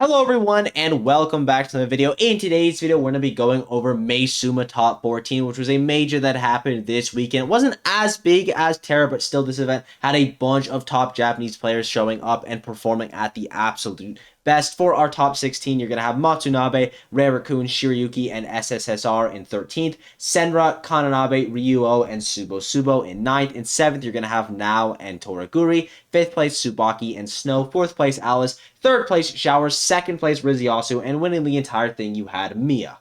Hello everyone and welcome back to the video. In today's video, we're going to be going over May Suma Top 14, which was a major that happened this weekend. It wasn't as big as Terra, but still this event had a bunch of top Japanese players showing up and performing at the absolute best. For our top 16, you're going to have Matsunabe, Rei-Raccoon, Shirayuki, and SSSR in 13th. Senra, Kananabe, Ryuo, and Subo in 9th. In 7th, you're going to have Nao and Toraguri. 5th place, Tsubaki and Snow. 4th place, Alice. 3rd place, Showers. 2nd place, Riziasu. And winning the entire thing, you had Mia.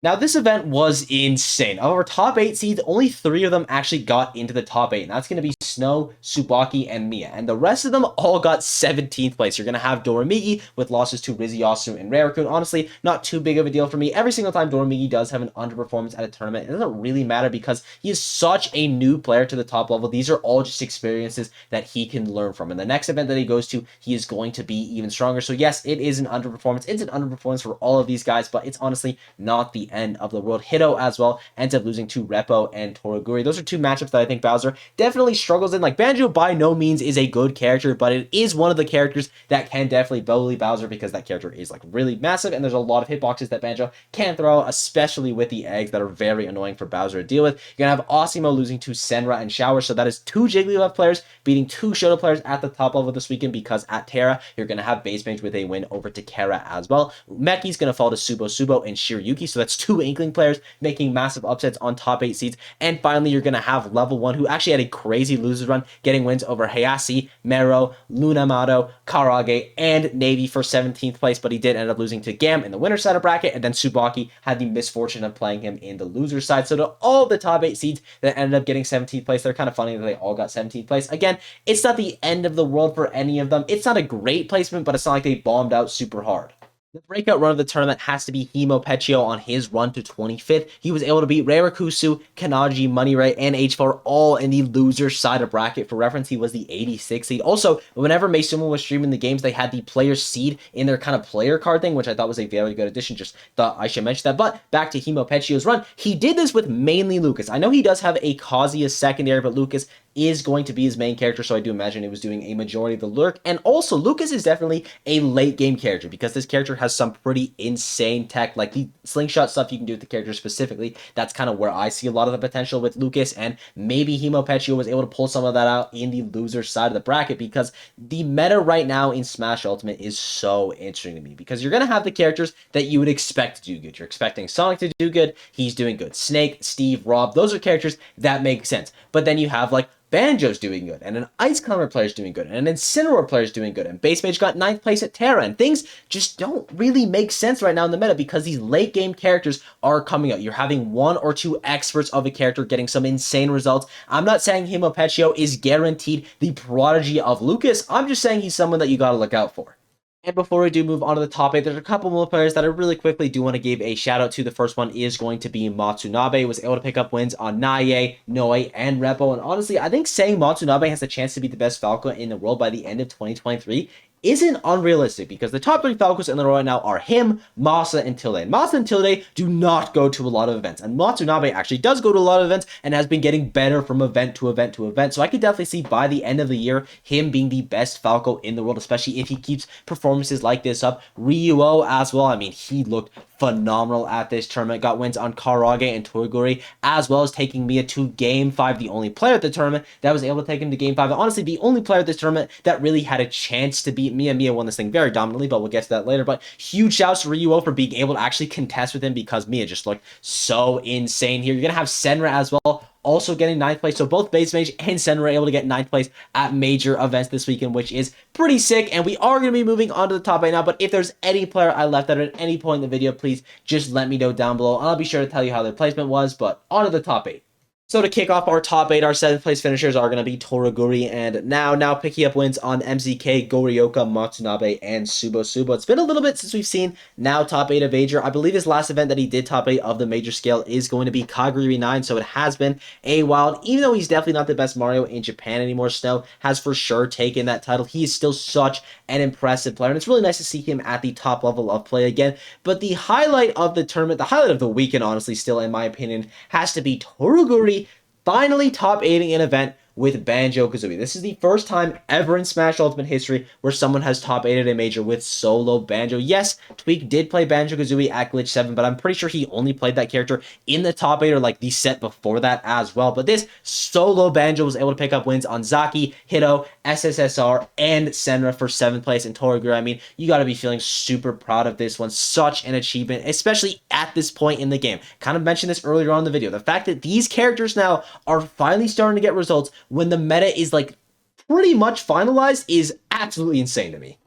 Now, this event was insane. Of our top 8 seeds, only 3 of them actually got into the top 8, and that's going to be Snow, Tsubaki, and Mia. And the rest of them all got 17th place. You're going to have Doramigi with losses to Riziasu and Rei-Raccoon. Honestly, not too big of a deal for me. Every single time Doramigi does have an underperformance at a tournament, it doesn't really matter because he is such a new player to the top level. These are all just experiences that he can learn from. And the next event that he goes to, he is going to be even stronger. So yes, it is an underperformance. It's an underperformance for all of these guys, but it's honestly not the end of the world. Hito as well ends up losing to Repo and Toraguri. Those are two matchups that I think Bowser definitely struggles in. Like, Banjo by no means is a good character, but it is one of the characters that can definitely bully Bowser because that character is like really massive and there's a lot of hitboxes that Banjo can throw, especially with the eggs that are very annoying for Bowser to deal with. You're gonna have Osimo losing to Senra and Shower, so that is 2 Jigglypuff players beating 2 Shoto players at the top level this weekend, because at Terra you're gonna have Base Mage with a win over Takara as well. Meki's gonna fall to Subo and Shirayuki, so that's 2 Inkling players making massive upsets on top 8 seeds. And finally, you're going to have level 1, who actually had a crazy losers run, getting wins over Hayase, Mero, Lunamato, Karage, and Navy for 17th place, but he did end up losing to Gam in the winner side of bracket, and then Tsubaki had the misfortune of playing him in the loser side. So to all the top 8 seeds that ended up getting 17th place, they're kind of funny that they all got 17th place. Again, it's not the end of the world for any of them. It's not a great placement, but it's not like they bombed out super hard. The breakout run of the tournament has to be Himo Pecchio on his run to 25th. He was able to beat Rei-Rakusu, Kanaji, Moneyray, and H4 all in the loser side of bracket. For reference, he was the 86th seed. Also, whenever May Suma was streaming the games, they had the player seed in their kind of player card thing, which I thought was a very good addition. Just thought I should mention that. But back to Himo Pecchio's run. He did this with mainly Lucas. I know he does have a Kazuya secondary, but Lucas is going to be his main character, so I do imagine he was doing a majority of the lurk. And also, Lucas is definitely a late game character because this character has some pretty insane tech, like the slingshot stuff you can do with the character specifically. That's kind of where I see a lot of the potential with Lucas, and maybe Himo Pecchio was able to pull some of that out in the loser side of the bracket, because the meta right now in Smash Ultimate is so interesting to me, because you're going to have the characters that you would expect to do good. You're expecting Sonic to do good. He's doing good. Snake, Steve, Rob, those are characters that make sense. But then you have like Banjo's doing good, and an Ice Climber player's doing good, and an Incineroar player's doing good, and Base Mage got 9th place at Terra, and things just don't really make sense right now in the meta because these late game characters are coming out. You're having 1 or 2 experts of a character getting some insane results. I'm not saying Himo Pecchio is guaranteed the prodigy of Lucas. I'm just saying he's someone that you gotta look out for. And before we do move on to the top 8, there's a couple more players that I really quickly do want to give a shout out to. The first one is going to be Matsunabe. Was able to pick up wins on Naie, Noi, and Repo. And honestly, I think saying Matsunabe has a chance to be the best Falco in the world by the end of 2023 isn't unrealistic, because the top 3 Falcons in the row right now are him, Masa, and Tilde. And Masa and Tilde do not go to a lot of events, and Matsunabe actually does go to a lot of events and has been getting better from event to event to event. So I could definitely see by the end of the year him being the best Falco in the world, especially if he keeps performances like this up. Ryuo as well. I mean, he looked phenomenal at this tournament. Got wins on Karage and Toraguri, as well as taking Mia to Game 5, the only player at the tournament that was able to take him to Game 5. And honestly, the only player at this tournament that really had a chance to beat Mia. Mia won this thing very dominantly, but we'll get to that later. But huge shouts to Ryuo for being able to actually contest with him, because Mia just looked so insane here. You're going to have Senra as well, also getting 9th place. So both Base Mage and Senra are able to get 9th place at major events this weekend, which is pretty sick. And we are going to be moving on to the top 8 now. But if there's any player I left out at any point in the video, please just let me know down below. I'll be sure to tell you how their placement was. But on to the top 8. So to kick off our top 8, our 7th place finishers are going to be Toraguri and Now picking up wins on MZK, Goryoka, Matsunabe, and Subo. It's been a little bit since we've seen Now top 8 of Major. I believe his last event that he did top 8 of the Major scale is going to be Kaguri 9, so it has been a while. Even though he's definitely not the best Mario in Japan anymore, Snow has for sure taken that title. He is still such an impressive player, and it's really nice to see him at the top level of play again. But the highlight of the tournament, the highlight of the weekend, honestly, still in my opinion, has to be Toraguri finally top 8ing an event with Banjo-Kazooie. This is the first time ever in Smash Ultimate history where someone has top 8'd a major with solo Banjo. Yes, Tweak did play Banjo-Kazooie at Glitch 7, but I'm pretty sure he only played that character in the top 8 or like the set before that as well. But this solo Banjo was able to pick up wins on Zaki, Hito, SSSR, and Senra for 7th place, and Toragura. I mean, you got to be feeling super proud of this one. Such an achievement, especially at this point in the game. Kind of mentioned this earlier on in the video. The fact that these characters now are finally starting to get results when the meta is like pretty much finalized is absolutely insane to me.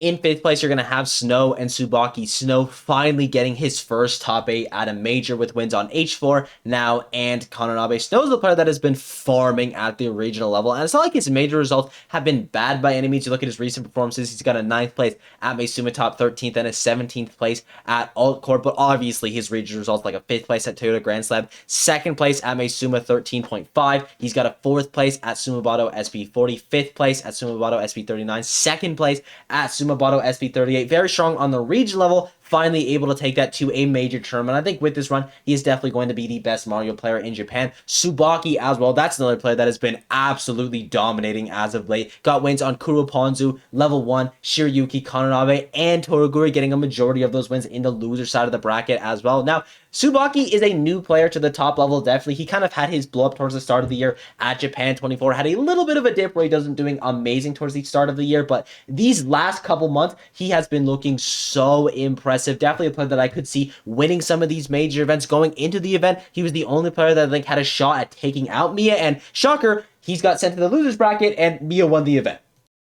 In 5th place, you're going to have Snow and Tsubaki. Snow finally getting his first top 8 at a major with wins on H4 now and Kananabe. Snow's the player that has been farming at the regional level, and it's not like his major results have been bad by any means. You look at his recent performances, he's got a 9th place at May Suma, top 13th, and a 17th place at Alt Corp, but obviously his regional results like a 5th place at Toyota Grand Slam, 2nd place at May Suma, 13.5. He's got a 4th place at Sumabato SB40, 5th place at Sumabato SB39, 2nd place at Sumabato SB38. Very strong on the region level, finally able to take that to a major tournament. I think with this run, he is definitely going to be the best Mario player in Japan. Tsubaki as well, that's another player that has been absolutely dominating as of late. Got wins on Kuroponzu, level 1, Shiryuki, Kananabe, and Toragura, getting a majority of those wins in the loser side of the bracket as well. Now, Tsubaki is a new player to the top level, definitely. He kind of had his blow up towards the start of the year at Japan 24, had a little bit of a dip where he doesn't doing amazing towards the start of the year, but these last couple months, he has been looking so impressive. Definitely a player that I could see winning some of these major events. Going into the event, he was the only player that I think had a shot at taking out Mia, and shocker, he's got sent to the losers bracket, and Mia won the event.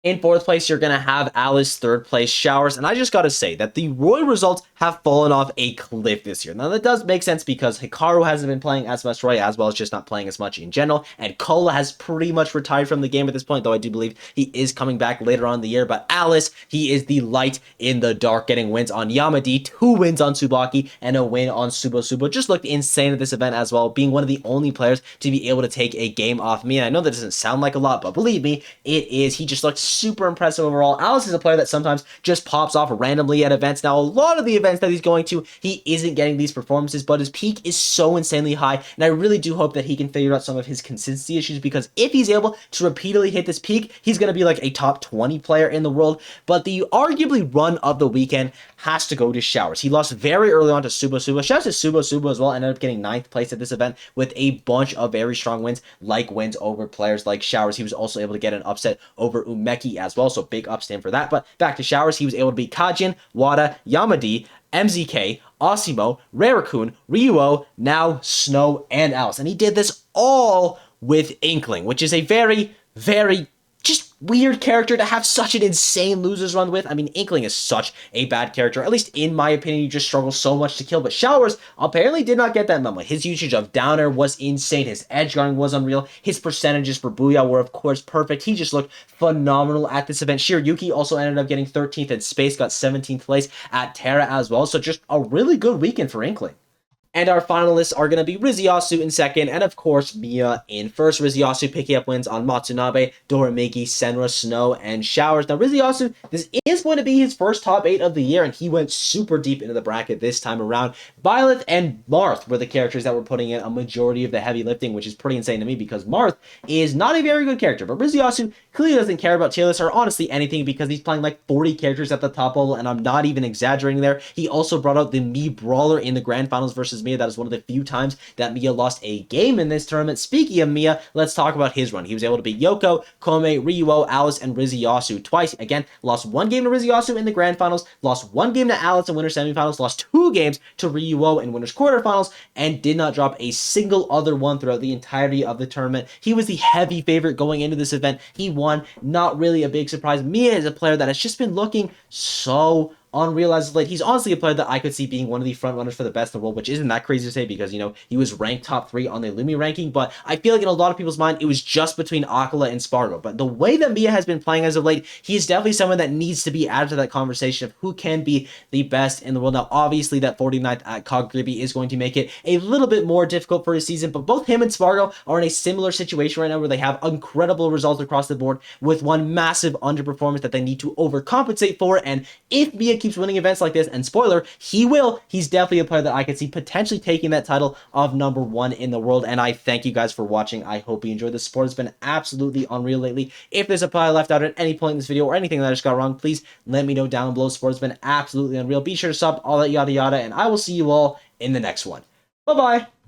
In 4th place, you're going to have Alice, 3rd place, Showers, and I just got to say that the Roy results have fallen off a cliff this year. Now, that does make sense because Hikaru hasn't been playing as much Roy, as well as just not playing as much in general, and Cola has pretty much retired from the game at this point, though I do believe he is coming back later on in the year. But Alice, he is the light in the dark, getting wins on Yamadi, 2 wins on Tsubaki, and a win on Subo. Just looked insane at this event as well, being one of the only players to be able to take a game off me. And I know that doesn't sound like a lot, but believe me, it is. He just looked super impressive overall. Alice is a player that sometimes just pops off randomly at events. Now, a lot of the events that he's going to, he isn't getting these performances, but his peak is so insanely high, and I really do hope that he can figure out some of his consistency issues, because if he's able to repeatedly hit this peak, he's going to be like a top 20 player in the world. But the arguably run of the weekend has to go to Showers. He lost very early on to Subo. Shout out to Subo as well, ended up getting 9th place at this event with a bunch of very strong wins, like wins over players like Showers. He was also able to get an upset over Umeki as well, so big ups to him for that. But back to Showers, he was able to beat Kajin, Wada, Yamadi, MZK, Osimo, Rarakun, Ryuo, now Snow, and Alice. And he did this all with Inkling, which is a very, very just weird character to have such an insane losers run with. I mean, Inkling is such a bad character, at least in my opinion. You just struggle so much to kill, but Showers apparently did not get that memo. His usage of downer was insane. His edge guarding was unreal. His percentages for Booyah were, of course, perfect. He just looked phenomenal at this event. Shiryuki also ended up getting 13th, and Space got 17th place at Terra as well. So just a really good weekend for Inkling. And our finalists are going to be Riziasu in 2nd, and of course, Mia in 1st. Riziasu picking up wins on Matsunabe, Dorameki, Senra, Snow, and Showers. Now, Riziasu, this is going to be his first top 8 of the year, and he went super deep into the bracket this time around. Violet and Marth were the characters that were putting in a majority of the heavy lifting, which is pretty insane to me because Marth is not a very good character, but Riziasu clearly doesn't care about tier lists or honestly anything because he's playing like 40 characters at the top level, and I'm not even exaggerating there. He also brought out the Mii Brawler in the Grand Finals versus Mia. That is one of the few times that Mia lost a game in this tournament. Speaking of Mia, let's talk about his run. He was able to beat Yoko, Kome, Ryuo, Alice, and Riziasu twice. Again, lost 1 game to Riziasu in the Grand Finals, lost 1 game to Alice in Winners Semifinals, lost 2 games to Ryuo in Winners Quarterfinals, and did not drop a single other one throughout the entirety of the tournament. He was the heavy favorite going into this event. He won. Not really a big surprise. Mia is a player that has just been looking so unreal as of late. He's honestly a player that I could see being one of the front runners for the best in the world, which isn't that crazy to say because, you know, he was ranked top 3 on the Lumi ranking, but I feel like in a lot of people's mind, it was just between Akala and Spargo. But the way that Mia has been playing as of late, he is definitely someone that needs to be added to that conversation of who can be the best in the world. Now, obviously, that 49th at Cog Gribby is going to make it a little bit more difficult for his season, but both him and Spargo are in a similar situation right now where they have incredible results across the board with one massive underperformance that they need to overcompensate for, and if Mia keeps winning events like this, and spoiler, he will. He's definitely a player that I could see potentially taking that title of #1 in the world. And I thank you guys for watching. I hope you enjoyed. The support has been absolutely unreal lately. If there's a player I left out at any point in this video or anything that I just got wrong, please let me know down below. Support has been absolutely unreal. Be sure to sub, all that yada yada, and I will see you all in the next one. Bye-bye.